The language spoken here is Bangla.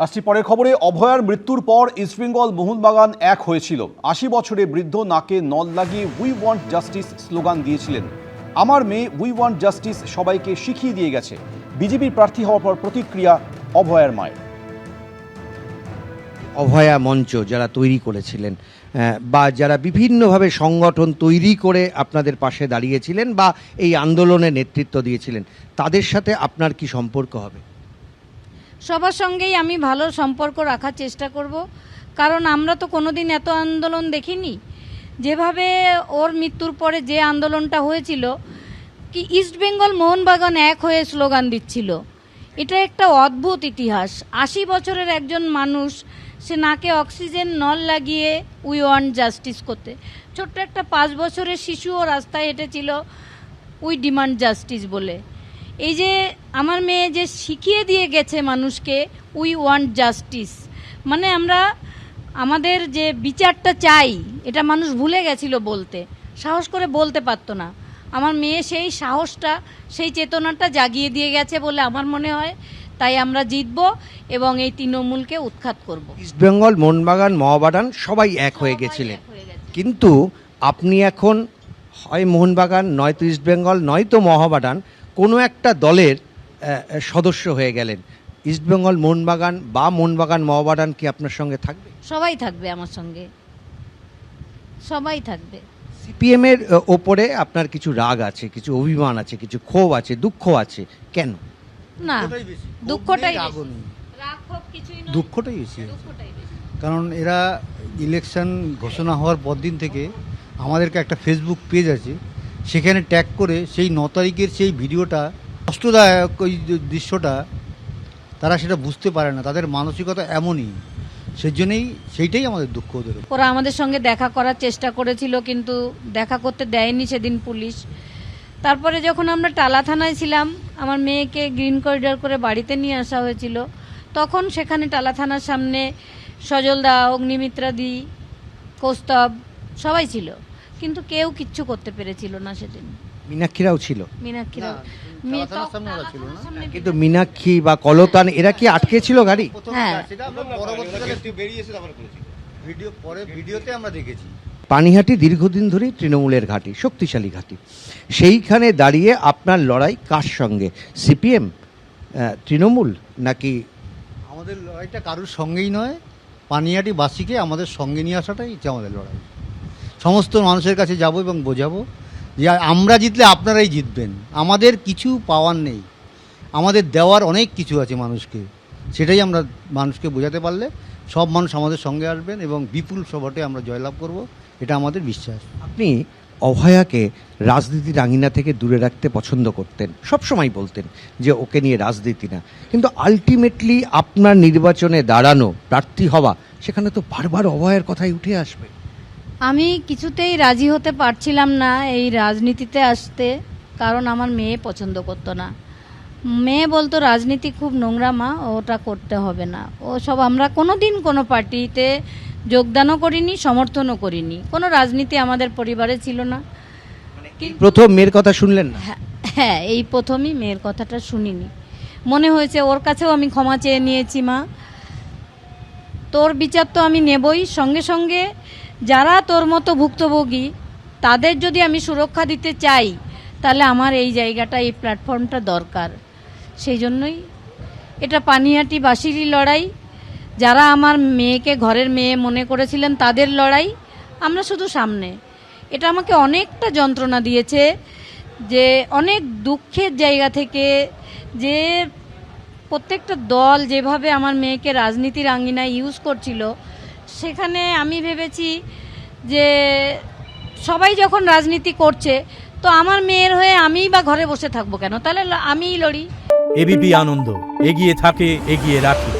আসছি পরের খবরে। অভয়ার মৃত্যুর পর ইস্টবেঙ্গল মোহনবাগান এক হয়েছিল। ৮০ বছরে বৃদ্ধ নাকে নল লাগিয়ে উই ওয়ান্ট জাস্টিস স্লোগান দিয়েছিলেন। আমার মেয়ে উই ওয়ান্ট জাস্টিস সবাইকে শিখিয়ে দিয়ে গেছে। বিজেপির প্রার্থী হওয়ার পর প্রতিক্রিয়া অভয়ার মায়ের। অভয়া মঞ্চ যারা তৈরি করেছিলেন বা যারা বিভিন্নভাবে সংগঠন তৈরি করে আপনাদের পাশে দাঁড়িয়েছিলেন বা এই আন্দোলনে নেতৃত্ব দিয়েছিলেন, তাদের সাথে আপনার কি সম্পর্ক হবে? সবার সঙ্গেই আমি ভালো সম্পর্ক রাখার চেষ্টা করব, কারণ আমরা তো কোনোদিন এত আন্দোলন দেখিনি। যেভাবে ওর মৃত্যুর পরে যে আন্দোলনটা হয়েছিল, কি ইস্টবেঙ্গল মোহনবাগান এক হয়ে স্লোগান দিচ্ছিল, এটা একটা অদ্ভুত ইতিহাস। ৮০ বছরের একজন মানুষ, সে নাকে অক্সিজেন নল লাগিয়ে উই ওয়ান্ট জাস্টিস করতে, ছোট্ট একটা 5 বছরের শিশুও রাস্তায় হেঁটেছিল উই ডিমান্ড জাস্টিস বলে। এই যে আমার মেয়ে যে শিখিয়ে দিয়ে গেছে মানুষকে উই ওয়ান্ট জাস্টিস, মানে আমরা আমাদের যে বিচারটা চাই, এটা মানুষ ভুলে গেছিল বলতে, সাহস করে বলতে পারতো না। আমার মেয়ে সেই সাহসটা, সেই চেতনাটা জাগিয়ে দিয়ে গেছে বলে আমার মনে হয়। তাই আমরা জিতব এবং এই তৃণমূলকে উৎখাত করব। ইস্টবেঙ্গল মোহনবাগান মহাবাগান সবাই এক হয়ে গেছিলেন, কিন্তু আপনি এখন হয় মোহনবাগান, নয়তো ইস্টবেঙ্গল, নয়তো মহাবাগান, কোনো একটা দলের সদস্য হয়ে গেলেন। ইস্টবেঙ্গল মোহনবাগান বা মোহনবাগান মহাবাগান কি আপনার সঙ্গে থাকবে? সবাই থাকবে আমার সঙ্গে, সবাই থাকবে। সিপিএমের ওপরে আপনার কিছু রাগ আছে, কিছু অভিমান আছে, কিছু ক্ষোভ আছে, দুঃখ আছে, কেন? না, দুঃখটাই রাগ কিছুই নয়, দুঃখটাই বেশি আছে। দুঃখটাই বেশি। কারণ এরা ইলেকশন ঘোষণা হওয়ার পর দিন থেকে আমাদেরকে একটা ফেসবুক পেজ আছে, সেখানে ট্যাগ করে সেই 9 তারিখের সেই ভিডিওটা, কষ্টদায়ক ওই দৃশ্যটা, তারা সেটা বুঝতে পারে না। তাদের মানসিকতা এমনই, সেজন্যই সেইটাই আমাদের দুঃখ ওদের। ওরা আমাদের সঙ্গে দেখা করার চেষ্টা করেছিল, কিন্তু দেখা করতে দেয়নি সেদিন পুলিশ। তারপরে যখন আমরা টালা থানায় ছিলাম, আমার মেয়েকে গ্রিন করিডর করে বাড়িতে নিয়ে আসা হয়েছিল, তখন সেখানে টালা থানার সামনে সজলদা, অগ্নিমিত্রাদি, কৌস্তব সবাই ছিল, কিন্তু কেউ কিচ্ছু করতে পেরেছিল না সেদিন। মীনাক্ষীরাও ছিল, মীনাক্ষীরা, কিন্তু মীনাক্ষী বা কলতান এরা কি আটকে ছিল গাড়ি? হ্যাঁ, ভিডিওতে আমরা দেখেছি। পানিহাটি দীর্ঘদিন ধরেই তৃণমূলের ঘাঁটি, শক্তিশালী ঘাঁটি। সেইখানে দাঁড়িয়ে আপনার লড়াই কার সঙ্গে? সিপিএম, তৃণমূল, নাকি? আমাদের লড়াইটা কারোর সঙ্গেই নয়, পানিহাটিবাসীকে আমাদের সঙ্গে নিয়ে আসাটাই হচ্ছে আমাদের লড়াই। সমস্ত মানুষের কাছে যাব এবং বোঝাবো যে আমরা জিতলে আপনারাই জিতবেন। আমাদের কিছু পাওয়ার নেই, আমাদের দেওয়ার অনেক কিছু আছে মানুষকে। সেটাই আমরা মানুষকে বোঝাতে পারলে সব মানুষ আমাদের সঙ্গে আসবেন এবং বিপুল ভোটে আমরা জয়লাভ করব, এটা আমাদের বিশ্বাস। আপনি অভয়াকে রাজনীতির আঙিনা থেকে দূরে রাখতে পছন্দ করতেন, সবসময় বলতেন যে ওকে নিয়ে রাজনীতি না, কিন্তু আলটিমেটলি আপনার নির্বাচনে দাঁড়ানো, প্রার্থী হওয়া, সেখানে তো বারবার অভয়ের কথাই উঠে আসবে। আমি কিছুতেই রাজি হতে পারছিলাম না এই রাজনীতিতে আসতে, কারণ আমার মেয়ে পছন্দ করতো না। মেয়ে বলতো রাজনীতি খুব নোংরা মা, ওটা করতে হবে না। ও সব, আমরা কোনো দিন কোনো পার্টিতে যোগদানও করিনি, সমর্থনও করিনি, কোনো রাজনীতি আমাদের পরিবারে ছিল না। প্রথম মেয়ের কথা শুনলেন না? হ্যাঁ, এই প্রথমই মেয়ের কথাটা শুনিনি। মনে হয়েছে ওর কাছেও আমি ক্ষমা চেয়ে নিয়েছি, মা তোর বিচার তো আমি নেবই, সঙ্গে সঙ্গে যারা তোর মতো ভুক্তভোগী তাদের যদি আমি সুরক্ষা দিতে চাই, তাহলে আমার এই জায়গাটা, এই প্ল্যাটফর্মটা দরকার। সেই জন্যই এটা পানিহাটিবাসীরই লড়াই। যারা আমার মেয়েকে ঘরের মেয়ে মনে করেছিলেন তাদের লড়াই। আমরা শুধু সামনে, এটা আমাকে অনেকটা যন্ত্রণা দিয়েছে, যে অনেক দুঃখের জায়গা থেকে, যে প্রত্যেকটা দল যেভাবে আমার মেয়েকে রাজনীতির আঙ্গিনায় ইউজ করছিল, সেখানে আমি ভেবেছি যে সবাই যখন রাজনীতি করছে, তো আমার মেয়ের হয়ে আমিই বা ঘরে বসে থাকবো কেন? তাহলে আমিই লড়ি। এবিপি আনন্দ, এগিয়ে থাকে, এগিয়ে রাখে।